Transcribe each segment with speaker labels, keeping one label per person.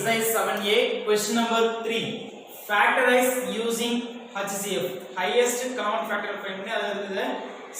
Speaker 1: exercise 7a, question number 3. Factorize using HCF. Highest common factor find பண்ணி அதை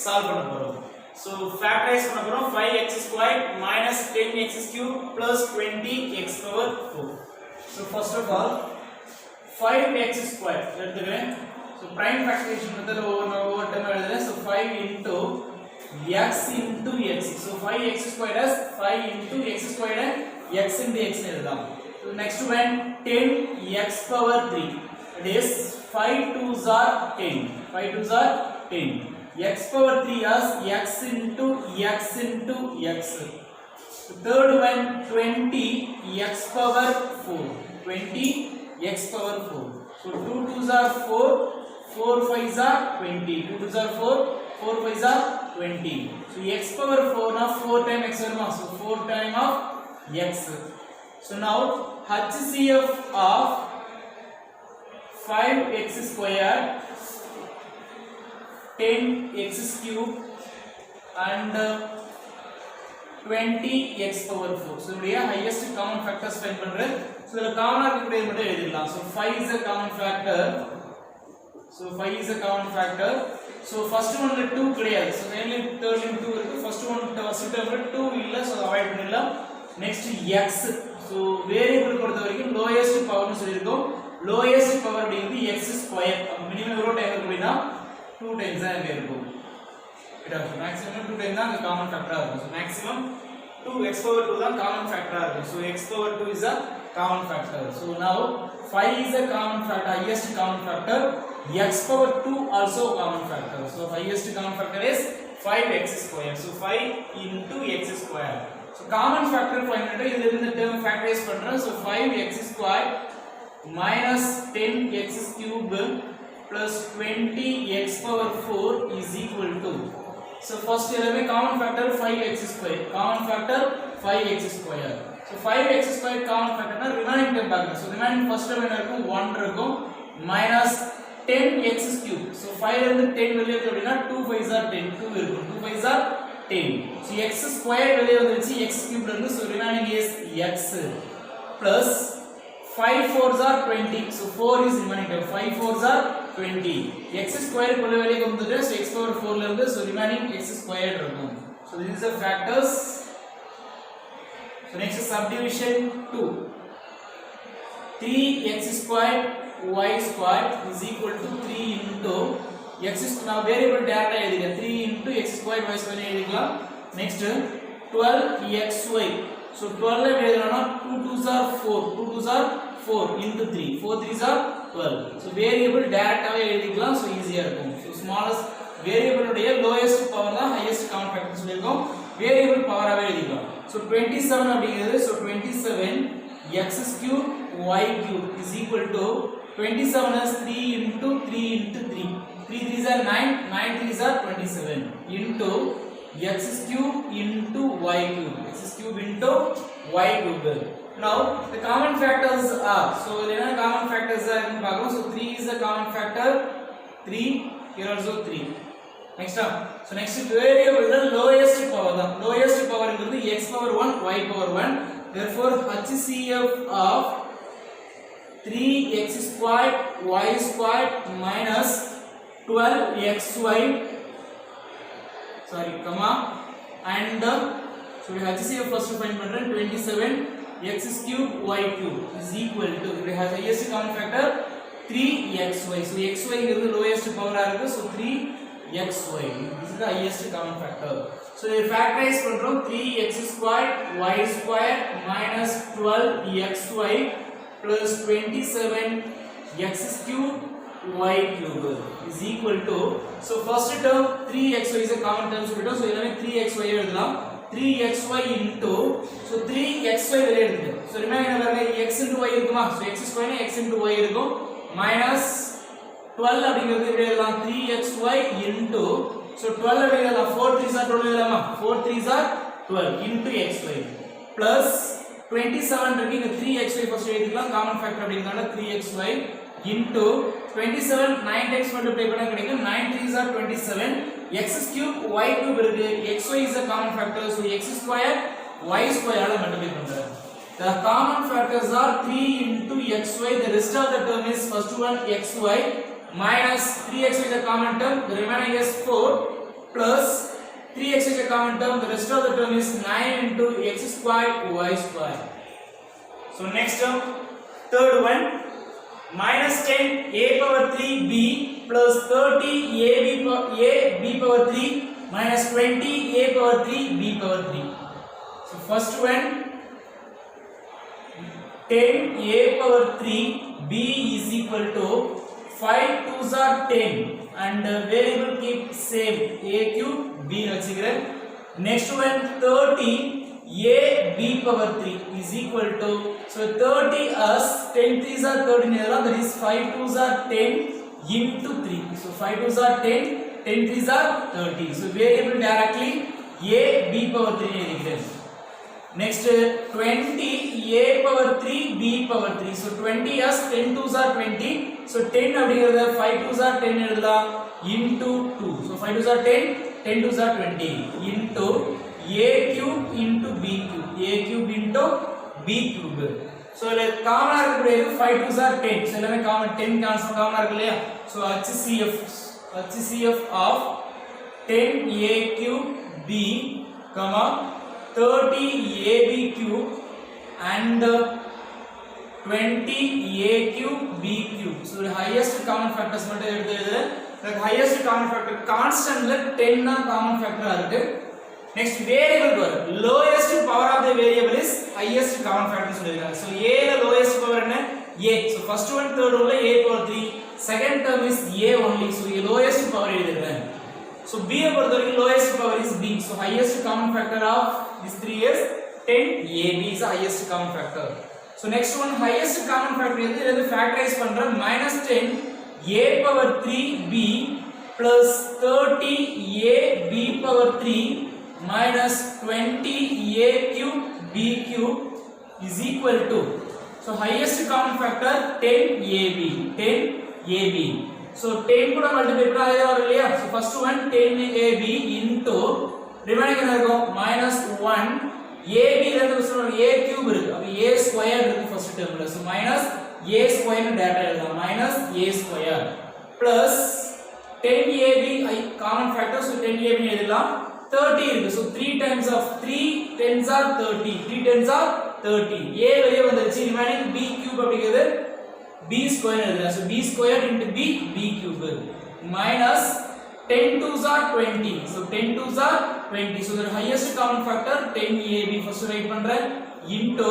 Speaker 1: solve பண்ண போறோம். So factorize பண்ண போறோம் 5x squared minus 10x cubed plus 20x power 4. So first of all 5x squared எடுத்துக்கிறேன். So prime factorization method over time எழுதுறேன். So 5 into x into x. So 5x squared as 5 into x squared and x into x எழுதலாம். So next one 10x power 3. It is 5 2s are 10. 5 2s are 10. X power 3 as x into x into x. So third one 20 x power 4. 20 x power 4. So 2 2s are 4. 4 5s are 20. 2 2s are 4. 4 5s are 20. So x power 4 now 4 times x verma. So 4 times of x. So now HCF of 5x squared 10x cubed and 20x power 4. So we have highest common factors find பண்றேன். So the common இருக்கக்கூடிய மட்டும் எழுதிடலாம். So 5 is a common factor. So 5 is a common factor. So first one ல 2 கிடையாது. So mainly third ல 2 இருக்கு. First one first term ல 2 இல்ல. So avoid பண்ணிடலாம். Next x. So variable பொறுத்த வரைக்கும் lowest power னு சொல்லிருக்கோம். Lowest power அப்படிங்கிறது x square. minimum எவ்வளவு டைம் இருக்கு அப்படினா 2 times தான் இங்க இருக்கும். maximum 2 times தான் the common factor இருக்கும். So maximum 2 x power 2 தான் common factor இருக்கும். So x power 2 is a common factor. So now 5 is a common factor, highest common factor. X power 2 also common factor. So highest common factor is 5x square. So 5 into x square. So common factor find பண்ணிட்டு இதுல இருந்து term factorize பண்றோம். So 5x squared minus 10x cubed plus 20x power 4 is equal to. So first எல்லாமே common factor 5x squared. Common factor 5x squared. So 5x squared common factor னா remaining term பாருங்க. So remaining first term என்ன இருக்கும் 1 இருக்கும் minus 10x cubed. So 5 ல இருந்து 10 வெளிய எடுத்து அப்படினா 2 5s are 10. 2 இருக்கும். 2 5s are 10. So x squared வெளிய வந்துருச்சு x cubed ல இருந்து. So remaining is x plus 5 4s are 20. So 4 is remaining term. 5 4s are 20. X squared குள்ள வெளிய வந்துது. So x power 4 ல இருந்து. So remaining x squared இருக்கும். So these are the factors. So next is subdivision 2. 3x squared y squared is equal to 3 into x squared. Now variable data எழுதிங்க. 3 into x squared y squared எழுதிக்கலாம். Next 12xy. So 12 ல எழுதணும்னா 2 2s are 4. 2 2s are 4 into 3. 4 3s are 12. So variable dataவே எழுதிக்கலாம். So ஈஸியா இருக்கும். So smallest variable உடைய lowest power தான் highest common factor சொல்லிருக்கோம். Variable powerவே எழுதிக்கலாம். So 27 அப்படிங்கிறது. So 27 x cubed y cubed is equal to 27 as 3 into 3 into 3. 3 3s are 9. 9 3s are 27 into x cubed into y cubed. X cubed into y cubed. Now the common factors are. So there are common factors are in பார்க்கலாம். So 3 is a common factor. 3 here also 3. Next up. So next variable the lowest power. The lowest power is x power 1 y power 1. Therefore HCF of 3x squared y squared minus 12xy sorry comma and so we HCF first find பண்றேன் 27 x cubed y cubed is equal to we have highest common factor 3xy. So xy is the lowest power இருக்கு. So 3xy this is the highest common factor. So we factorize பண்றோம் 3x squared y squared minus 12xy plus 27x cubed y cubed is equal to. So first term 3xy is a common term சொல்லிட்டோம். So எல்லாமே 3xy எழுதலாம். 3xy into so 3xy வெளிய எடுத்து. So remaining என்ன பாருங்க x into y இருக்குமா. So x square x into y இருக்கும் minus 12 அப்படிங்கிறது எப்படி எழுதலாம் 3xy into so 12 எப்படி எழுதலாம் 4 3s are 12 எழுதலாமா. 4 3s are 12 into xy plus 27 இருக்கு. இங்க 3xy ஃபர்ஸ்ட் எழுதிக்கலாம். காமன் ஃபேக்டர் அப்படிங்கறதால 3xy into 27 9 times multiply பண்ணா கிடைக்கும் 9 3s are 27. x cube y cube இருக்கு. xy is a common factor. So x square y square ஆல multiply பண்றேன். The common factors are 3 into xy. The rest of the term is first one xy minus 3xy is a common term. The remaining is 4 plus 3x is a common term. The rest of the term is 9 into x square y square. So next term, third one, minus 10 a power 3 b plus 30 a b power 3 minus 20 a power 3 b power 3. So first one, 10 a power 3 b is equal to 5 2s are 10 and variable keep same a cube b வச்சுக்கிறேன். Next one, 30 a b power 3 is equal to, so 30 as 10 3s are 30 that is 5 2s are 10 into 3. So 5 2s are 10, 10 3s are 30. So variable directly a b power 3 எழுதிக்கிறேன். Next 20 a power 3 b power 3. So 20 as 10 2s are 20. So 10 அப்படிங்கறத 5 2s are 10 எழுதலாம் into 2. So 5 2s are 10, 10 2s are 20 into a cube into b cube. A cube into b cube. So காமனா இருக்கக்கூடியது 5 2s are 10. So எல்லாமே common 10 காமனா இருக்கு இல்லையா? So HCF of 10 a cube b, 30 ab cube and 20 a cube b cube. So the highest common factors மட்டும் எடுத்துது. The highest common factor constant ல 10 தான் common factor இருக்கு. Next variable வரும். Lowest power of the variable is highest common factor சொல்லிருக்காங்க. So a ல lowest power என்ன? a. So first one third one ல a power 3. Second term is a only. So lowest power எழுதிருக்கேன். So b பொறுத்தவரைக்கும் lowest power is b. So highest common factor of these three is 10 ab is the highest common factor. So next one, highest common factor எது factorize பண்றோம், minus 10 a power 3 b plus 30 a b power 3 minus 20 a cube b cube is equal to, so highest common factor 10 ab. So 10 கூட multiply பண்ணா அதே வரும் இல்லையா? So first one 10 ab into remaining என்ன இருக்கும் minus 1 ab ல இருந்து சொல்றோம் a cube இருக்கு, அப்ப a square இருக்கு ஃபர்ஸ்ட் டேர்ம்ல. So minus a square னு டேட்டா எழுதலாம், minus a square plus 10ab common factor. So 10ab னு எழுதலாம், 30 இருக்கு. So 3 times of 3 10s are 30, 3 10s are 30. a வெளிய வந்துருச்சு, remaining b cube அப்படிங்கிறது b square எழுதலாம். So b square into b cube minus 10 2s are 20. So 10 2s are 20. So the highest common factor 10ab first write பண்றேன் into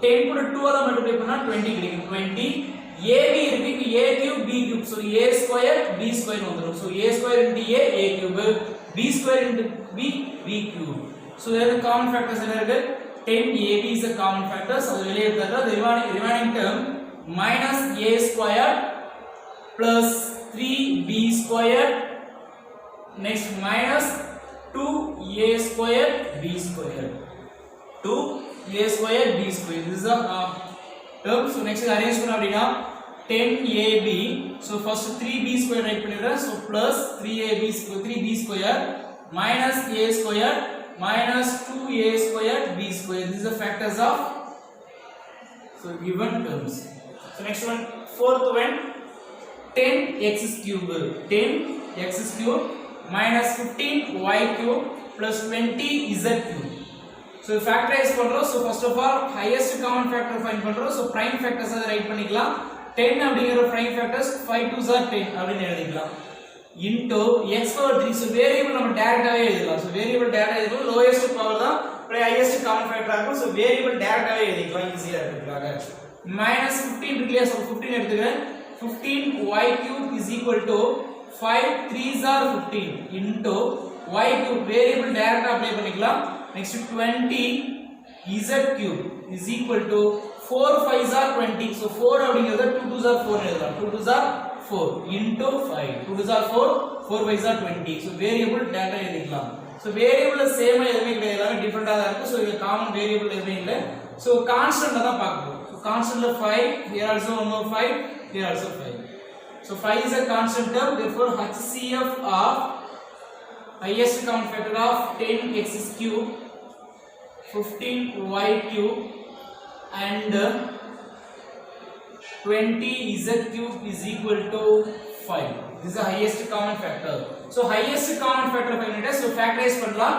Speaker 1: 10 கூட 2 ஆல multiply பண்ணா 20 கிடைக்கும். 20 ab இருக்கு, a cube b cube. So a square b square வந்துரும். So a square into a cube, b square into b cube. So there the common factors என்ன இருக்கு? 10ab is a common factor. So வெளிய எடுத்தா the remaining term minus a square plus 3b square, next minus 2a square b square, 2a square b square. This is a term. So next arrange பண்ணா அப்படினா 10ab. So first 3b square write பண்ணிடுறேன். So plus 3ab square 3b square minus a square minus 2a square b square. This is the factors of so given terms. So next one, fourth one, 10x cube, 10x cube minus 15y cube plus 20z cube. So factorize பண்றோம். So first of all highest common factor find பண்றோம். So prime factors அத right பண்ணிக்கலாம். 10 அப்படிங்கற prime factors 5 2s are 10 அப்படினு எழுதிக்கலாம் into x power 3. So variable நம்ம டைரக்டாவே எழுதலாம். So variable டைரக்டா எழுதும், lowest power தான் highest common factor ஆகும். So variable டைரக்டாவே எழுதிக்கலாம் ஈஸியா இருக்குதுக்காக. minus 15 இருக்குல்லையா? So 15 எடுத்துக்கிறேன். 15y cube is equal to 5 3s are 15 into y cube, variable டைரக்டா அப்ளை பண்ணிக்கலாம். next 20 z cube is equal to 4 5s are 20. So 4 அப்படிங்கிறது 2 2s are 4 எழுதலாம். 2 2s are 4 into 5, 2 2s are 4, 4 5s are 20. So variable data எழுதிக்கலாம். So variable சேமா எதுமே கிடையாது, எல்லாமே டிஃபரண்டா தான் இருக்கு. So இது காமன் வேரியபிள் எதுமே இல்ல. So கான்ஸ்டன்ட் தான் பார்க்கணும். So constant of 5, here also one more 5, here also 5. So 5 is a constant term, therefore HCF of highest common factor of 10x cube, 15y cube and 20z cube is equal to 5. This is the highest common factor. So highest common factor find it. So factorize பண்ணலாம்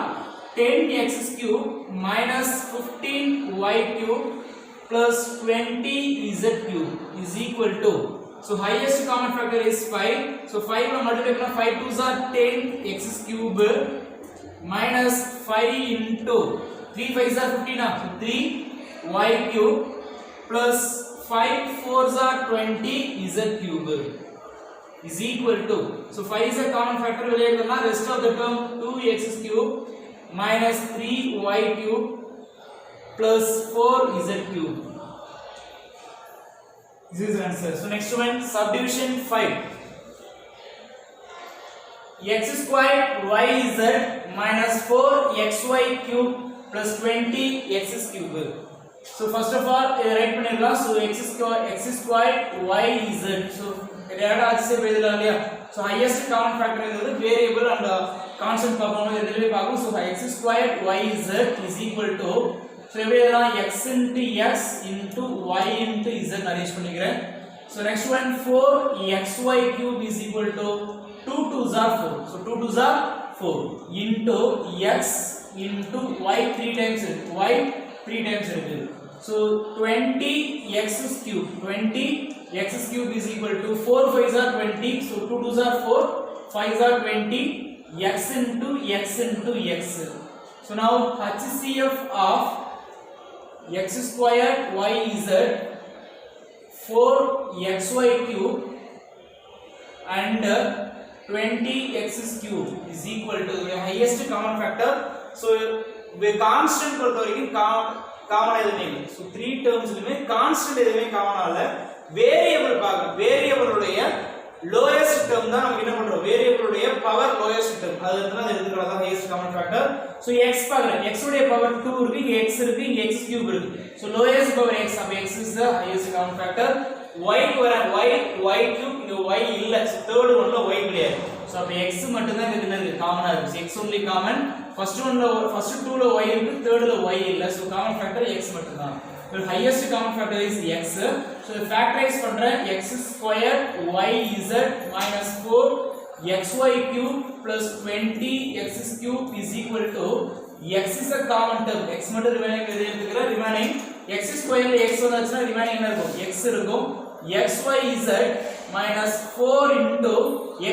Speaker 1: 10x cube minus 15y cube plus 20z cube is equal to, so highest common factor is 5. So 5 ல multiply பண்ணா 5 2s are 10x cube minus 5 into 3 5s are 15 so 3y cube plus 5 4s are 20 z cube is equal to, so 5 is a common factor, வெளியே எடுத்தோம்னா rest of the term 2x cube minus 3y cube plus 4z cube. This is the answer. So next one, subdivision 5. X squared yz minus 4xy cube plus 20x cube. So first of all, write பண்ணிடலாம். So x squared yz. So இதையோட ஆச்சு எழுதலாம் இல்லையா? So highest common factor is variable and constant பார்ப்போம், இதுலயே பார்ப்போம். So x squared yz is equal to, so எப்படி எழுதலாம், x into x into y into z arrange பண்ணிக்கிறேன். So next one, 4xy cube is equal to 2 2s are 4. So 2 2s are 4 into x into y 3 times y 3 times இருக்கு. So 20x cube, 20x cube is equal to 4 5s are 20. So 2 2s are 4, 5s are 20, x into x into x. So now HCF of x squared yz 4xy cube and 20x cube is equal to the highest common factor. So we constant பொறுத்த வரைக்கும் common எதுவுமே இல்லை. So 3 termsலுமே constant எதுவுமே காமனா இல்ல. Variable பார்க்கணும், variable உடைய lowest term தான் நம்ம என்ன பண்றோம், வேரியபிள் உடைய பவர் lowest term அது இருந்தா அது எடுத்துக்கிறது தான் highest common factor. So x பார்க்கறேன், x உடைய பவர் 2 இருக்கு, இங்க x இருக்கு, இங்க x cube இருக்கு. So lowest power x, அப்ப x is the highest common factor. y வர y cube, இங்க y இல்ல, so third oneல y கிடையாது. So அப்ப x மட்டும் தான் இதுல இருக்கு காமனா இருக்கு. x only common. First two ல y இருக்கு, third ல y இல்ல, so common factor x மட்டும் தான். The highest common factor is x. So factorize பண்றேன், x squared yz minus 4xy cube plus 20x cube is equal to, x is a common term, x மட்டும் remaining எடுத்துக்கிற, remaining x squared ல x வந்துச்சுனா remaining என்ன இருக்கும், x இருக்கும், xyz minus 4 into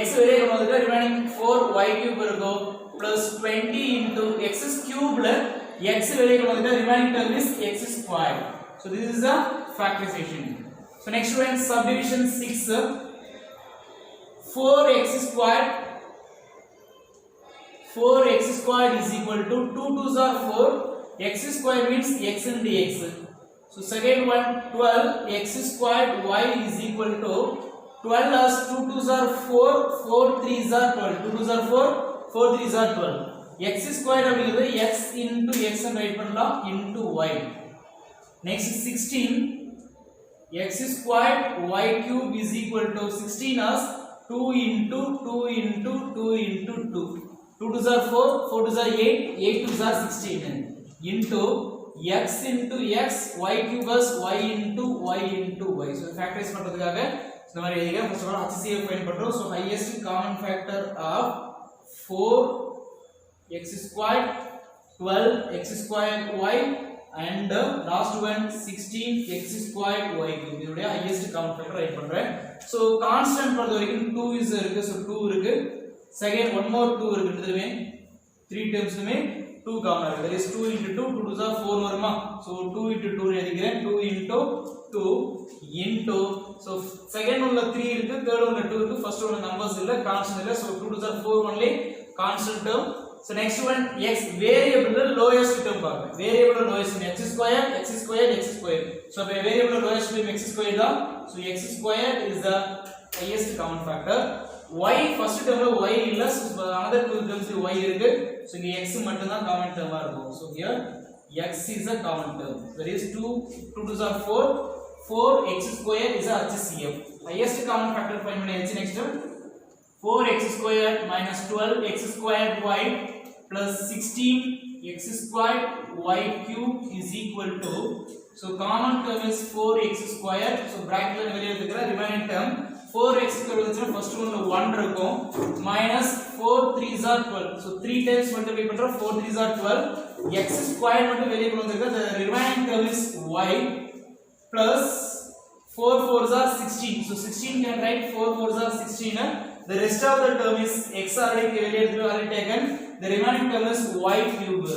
Speaker 1: x வெளியே கொண்டு வந்துட்டா remaining 4y cube இருக்கும் plus 20 into x cube ல x வெளியே கொண்டு வந்துட்டா remaining term is x squared. So this is the factorization. So next one, subdivision 6. 4x squared is equal to 2 2s are 4, x squared means x into x. So second one, 12x squared y is equal to 12 as 2 2s are 4, 4 3s are 12, 2 2s are 4, 4 3s are 12. X squared அப்படிங்கிறது x into x and write பண்ணலாம் into y. Next 16, x squared y cube is equal to 16 as 2 into 2 into 2 into 2. 2 2s are 4, 4 2s are 8, 8 2s are 16 into x into x, y cube as y into y into y. So factorize பண்றதுக்காக இந்த மாதிரி எழுதிங்க. first of all HCF find பண்றோம். So highest common factor of 4x squared, 12x squared y and last one 16x squared y cube. இதோட highest common factor write பண்றேன். So constant பொறுத்த வரைக்கும் 2 is இருக்கு, so 2 இருக்கு. Second one more 2 இருக்குன்றதுமே 3 termsலுமே 2 common இருக்கு. That is 2 into 2, 2 2s are 4 வருமா. So 2 into 2 எழுதிக்கிறேன், 2 into 2 into, so second one ல 3 இருக்கு, third one ல 2 இருக்கு, first one ல numbers இல்ல, constant இல்ல, so 2 2s are 4 only constant term. So next one, x variable lowest term பார்க்கணும். Variable lowest term x squared, x squared, x squared. So variable lowest term x squared தான். So x squared is the highest common factor. y first term ல y இல்ல, so another two terms y இருக்கு. So இங்க x மட்டும் தான் common term ஆ இருக்கும். So here x is a common term. That is 2 2s are 4, 4x squared is a HCF. Highest common factor find பண்ணியாச்சு. Next 4x squared minus 12x squared y plus 16x squared y cube is equal to, So common term is 4x square. So bracket la வெளிய எடுத்துக்கிற remaining term 4x square வந்துச்சுனா first one 1 இருக்கும் minus 4 3s are 12. So 3 times multiply பண்ற 4 3s are 12. x square மட்டும் வெளிய கொண்டு வந்திருக்க. The remaining term is y plus 4 4s are 16. So 16 can write 4 4s are 16. The rest of the term is x already வெளிய எடுத்து already taken. The remaining term is y cube.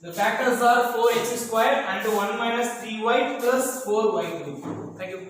Speaker 1: The factors are 4x square and 1 minus 3y plus 4y cube. Thank you.